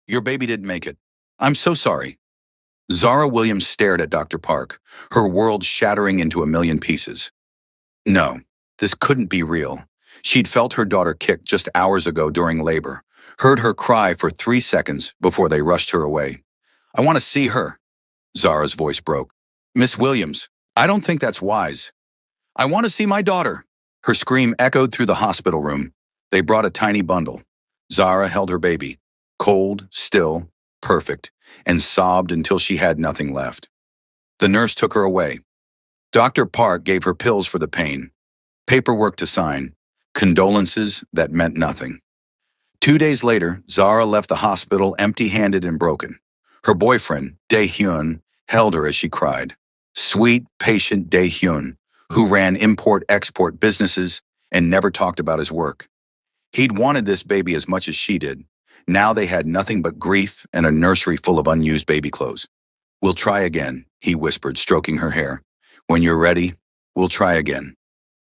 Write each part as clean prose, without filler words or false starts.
your baby didn't make it. I'm so sorry." Zara Williams stared at Dr. Park, her world shattering into a million pieces. No, this couldn't be real. She'd felt her daughter kicked just hours ago during labor, heard her cry for 3 seconds before they rushed her away. "I want to see her." Zara's voice broke. "Miss Williams, I don't think that's wise. I want to see my daughter." Her scream echoed through the hospital room. They brought a tiny bundle. Zara held her baby, cold, still, perfect, and sobbed until she had nothing left. The nurse took her away. Dr. Park gave her pills for the pain, paperwork to sign, condolences that meant nothing. 2 days later, Zara left the hospital empty-handed and broken. Her boyfriend, Dae-hyun, held her as she cried. Sweet, patient Dae-hyun, who ran import-export businesses and never talked about his work. He'd wanted this baby as much as she did. Now they had nothing but grief and a nursery full of unused baby clothes. "We'll try again," he whispered, stroking her hair. "When you're ready, we'll try again."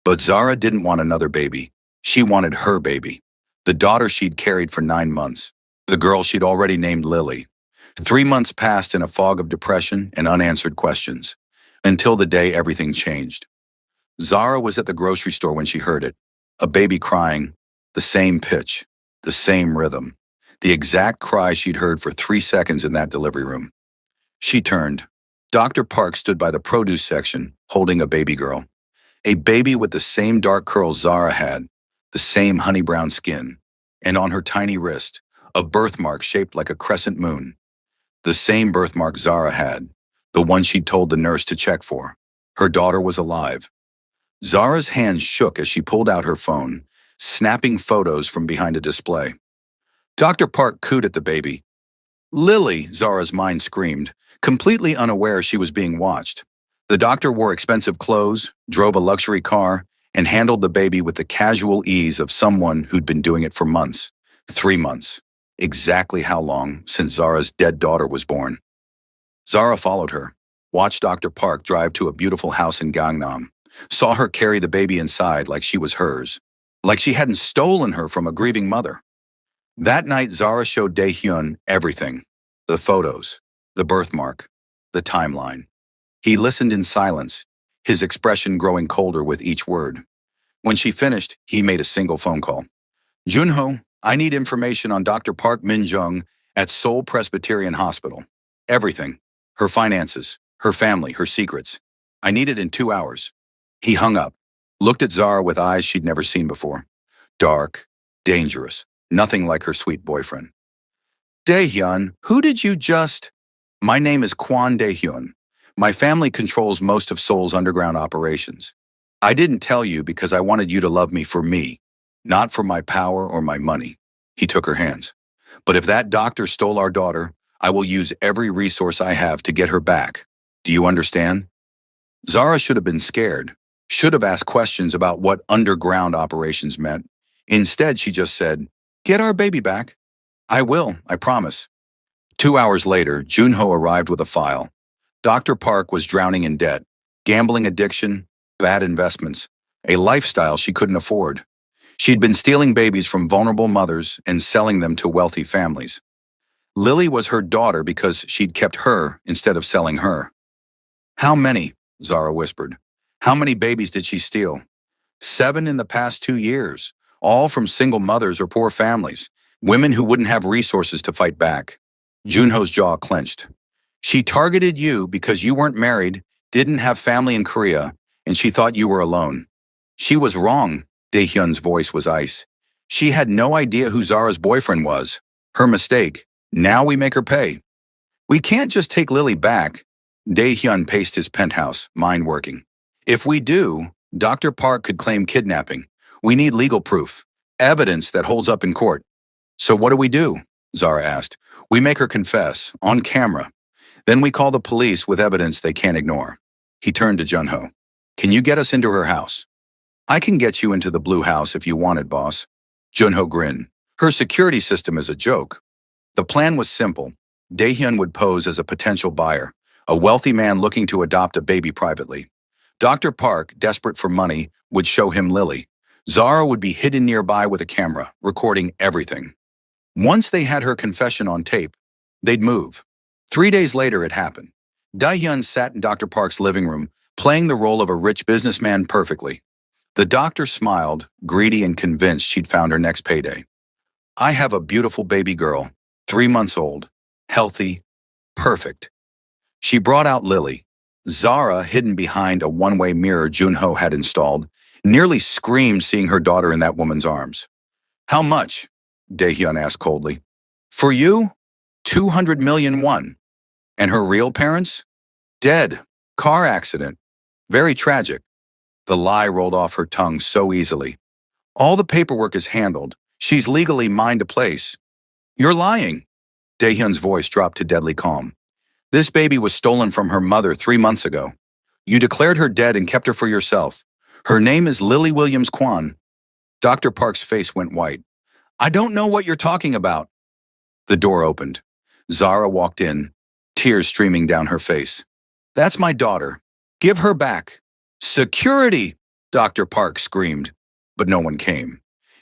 But Zara didn't want another baby. She wanted her baby, the daughter she'd carried for 9 months, the girl she'd already named Lily. 3 months passed in a fog of depression and unanswered questions, until the day everything changed. Zara was at the grocery store when she heard it, a baby crying, the same pitch, the same rhythm, the exact cry she'd heard for 3 seconds in that delivery room. She turned. Dr. Park stood by the produce section, holding a baby girl. A baby with the same dark curls Zara had, the same honey brown skin, and on her tiny wrist, a birthmark shaped like a crescent moon. The same birthmark Zara had, the one she'd told the nurse to check for. Her daughter was alive. Zara's hands shook as she pulled out her phone, snapping photos from behind a display. Dr. Park cooed at the baby. "Lily," Zara's mind screamed, completely unaware she was being watched. The doctor wore expensive clothes, drove a luxury car, and handled the baby with the casual ease of someone who'd been doing it for months. 3 months. Exactly how long since Zara's dead daughter was born. Zara followed her, watched Dr. Park drive to a beautiful house in Gangnam, saw her carry the baby inside like she was hers, like she hadn't stolen her from a grieving mother. That night, Zara showed Dae-hyun everything. The photos, the birthmark, the timeline. He listened in silence, his expression growing colder with each word. When she finished, he made a single phone call. "Junho, I need information on Dr. Park Min-jung at Seoul Presbyterian Hospital. Everything. Her finances, her family, her secrets. I need it in 2 hours." He hung up, looked at Zara with eyes she'd never seen before. Dark, dangerous, nothing like her sweet boyfriend. "Dae-hyun, who did you just—" "My name is Kwon Dae-hyun. My family controls most of Seoul's underground operations. I didn't tell you because I wanted you to love me for me, not for my power or my money." He took her hands. "But if that doctor stole our daughter, I will use every resource I have to get her back. Do you understand?" Zara should have been scared, should have asked questions about what underground operations meant. Instead, she just said, "Get our baby back." "I will, I promise." 2 hours later, Junho arrived with a file. Dr. Park was drowning in debt, gambling addiction, bad investments, a lifestyle she couldn't afford. She'd been stealing babies from vulnerable mothers and selling them to wealthy families. Lily was her daughter because she'd kept her instead of selling her. "How many?" Zara whispered. "How many babies did she steal?" 7 in the past 2 years, all from single mothers or poor families, women who wouldn't have resources to fight back. Junho's jaw clenched. "She targeted you because you weren't married, didn't have family in Korea, and she thought you were alone." "She was wrong." Dae-hyun's voice was ice. "She had no idea who Zara's boyfriend was. Her mistake. Now we make her pay." "We can't just take Lily back." Dae-hyun paced his penthouse, mind working. "If we do, Dr. Park could claim kidnapping. We need legal proof, evidence that holds up in court." "So what do?" Zara asked. "We make her confess, on camera. Then we call the police with evidence they can't ignore." He turned to Junho. "Can you get us into her house?" "I can get you into the blue house if you want it, boss." Junho grinned. "Her security system is a joke." The plan was simple. Dae-hyun would pose as a potential buyer, a wealthy man looking to adopt a baby privately. Dr. Park, desperate for money, would show him Lily. Zara would be hidden nearby with a camera, recording everything. Once they had her confession on tape, they'd move. 3 days later, it happened. Dae-hyun sat in Dr. Park's living room, playing the role of a rich businessman perfectly. The doctor smiled, greedy and convinced she'd found her next payday. I have a beautiful baby girl, 3 months old, healthy, perfect. She brought out Lily. Zara, hidden behind a one-way mirror Junho had installed, nearly screamed seeing her daughter in that woman's arms. How much? Dae-hyun asked coldly. For you? 200 million won. And her real parents? Dead. Car accident. Very tragic. The lie rolled off her tongue so easily. All the paperwork is handled. She's legally mine to place. You're lying. Dae-hyun's voice dropped to deadly calm. This baby was stolen from her mother 3 months ago. You declared her dead and kept her for yourself. Her name is Lily Williams Kwan. Dr. Park's face went white. I don't know what you're talking about. The door opened. Zara walked in, tears streaming down her face. That's my daughter. Give her back. Security! Dr. Park screamed, but no one came.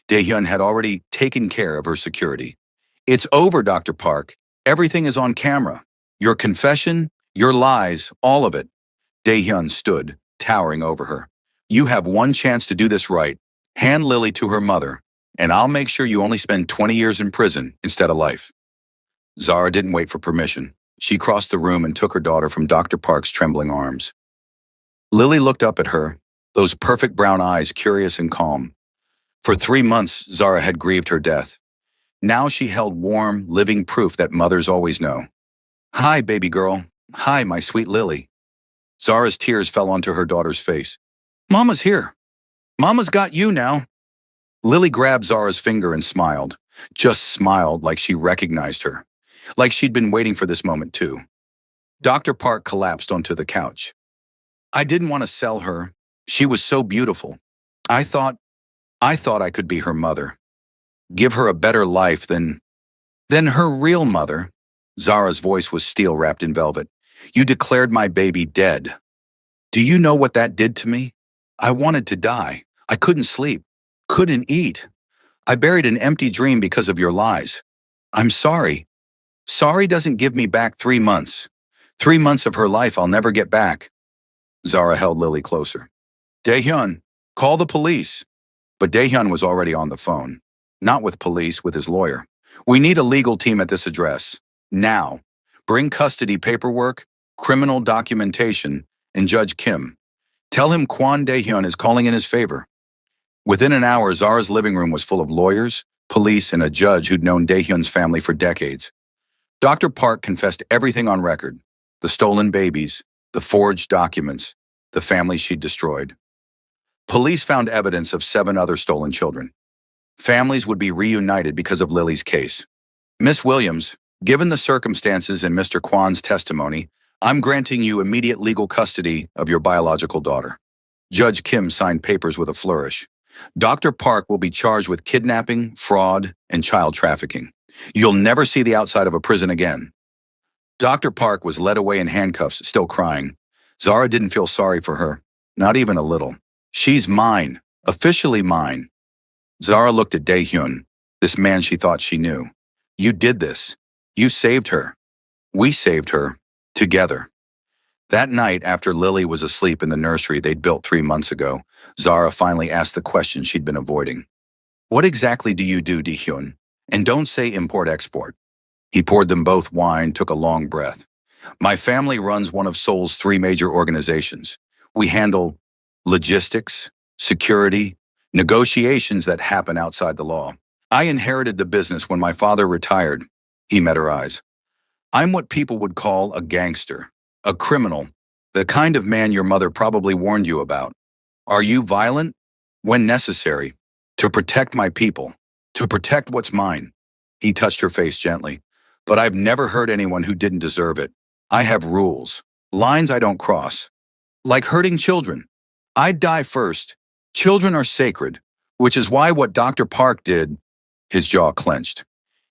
Dae-hyun had already taken care of her security. It's over, Dr. Park. Everything is on camera. Your confession, your lies, all of it. Dae-hyun stood, towering over her. You have one chance to do this right. Hand Lily to her mother, and I'll make sure you only spend 20 years in prison instead of life. Zara didn't wait for permission. She crossed the room and took her daughter from Dr. Park's trembling arms. Lily looked up at her, those perfect brown eyes curious and calm. For 3 months, Zara had grieved her death. Now she held warm, living proof that mothers always know. Hi, baby girl. Hi, my sweet Lily. Zara's tears fell onto her daughter's face. Mama's here. Mama's got you now. Lily grabbed Zara's finger and smiled, just smiled like she recognized her, like she'd been waiting for this moment too. Dr. Park collapsed onto the couch. I didn't want to sell her. She was so beautiful. I thought I could be her mother. Give her a better life than her real mother. Zara's voice was steel wrapped in velvet. You declared my baby dead. Do you know what that did to me? I wanted to die. I couldn't sleep, couldn't eat. I buried an empty dream because of your lies. I'm sorry. Sorry doesn't give me back 3 months. 3 months of her life I'll never get back. Zara held Lily closer. Dae-hyun, call the police. But Dae-hyun was already on the phone. Not with police, with his lawyer. We need a legal team at this address. Now. Bring custody paperwork, criminal documentation, and Judge Kim. Tell him Kwon Dae-hyun is calling in his favor. Within an hour, Zara's living room was full of lawyers, police, and a judge who'd known Dae-hyun's family for decades. Dr. Park confessed everything on record. The stolen babies, the forged documents, the family she'd destroyed. Police found evidence of 7 other stolen children. Families would be reunited because of Lily's case. Miss Williams, given the circumstances and Mr. Kwan's testimony, I'm granting you immediate legal custody of your biological daughter. Judge Kim signed papers with a flourish. Dr. Park will be charged with kidnapping, fraud, and child trafficking. You'll never see the outside of a prison again. Dr. Park was led away in handcuffs, still crying. Zara didn't feel sorry for her, not even a little. She's mine, officially mine. Zara looked at Dae-hyun, this man she thought she knew. You did this. You saved her. We saved her. Together. That night, after Lily was asleep in the nursery they'd built 3 months ago, Zara finally asked the question she'd been avoiding. What exactly do you do, Dae-hyun? And don't say import-export. He poured them both wine, took a long breath. My family runs one of Seoul's 3 major organizations. We handle logistics, security, negotiations that happen outside the law. I inherited the business when my father retired. He met her eyes. I'm what people would call a gangster, a criminal, the kind of man your mother probably warned you about. Are you violent? When necessary. To protect my people. To protect what's mine. He touched her face gently. But I've never hurt anyone who didn't deserve it. I have rules. Lines I don't cross. Like hurting children. I'd die first. Children are sacred, which is why what Dr. Park did, his jaw clenched.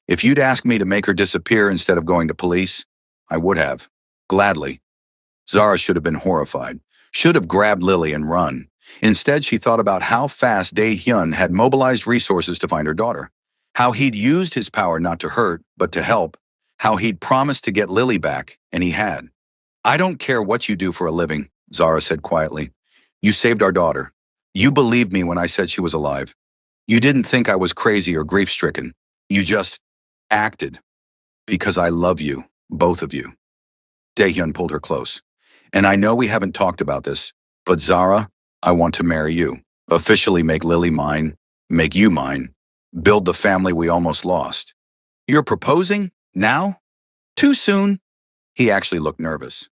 If you'd asked me to make her disappear instead of going to police, I would have. Gladly. Zara should have been horrified. Should have grabbed Lily and run. Instead, she thought about how fast Dae-hyun had mobilized resources to find her daughter. How he'd used his power not to hurt, but to help. How he'd promised to get Lily back, and he had. I don't care what you do for a living, Zara said quietly. You saved our daughter. You believed me when I said she was alive. You didn't think I was crazy or grief-stricken. You just acted. Because I love you, both of you. Daehyun pulled her close. And I know we haven't talked about this, but Zara, I want to marry you. Officially make Lily mine, make you mine, build the family we almost lost. You're proposing? Now? Too soon? He actually looked nervous.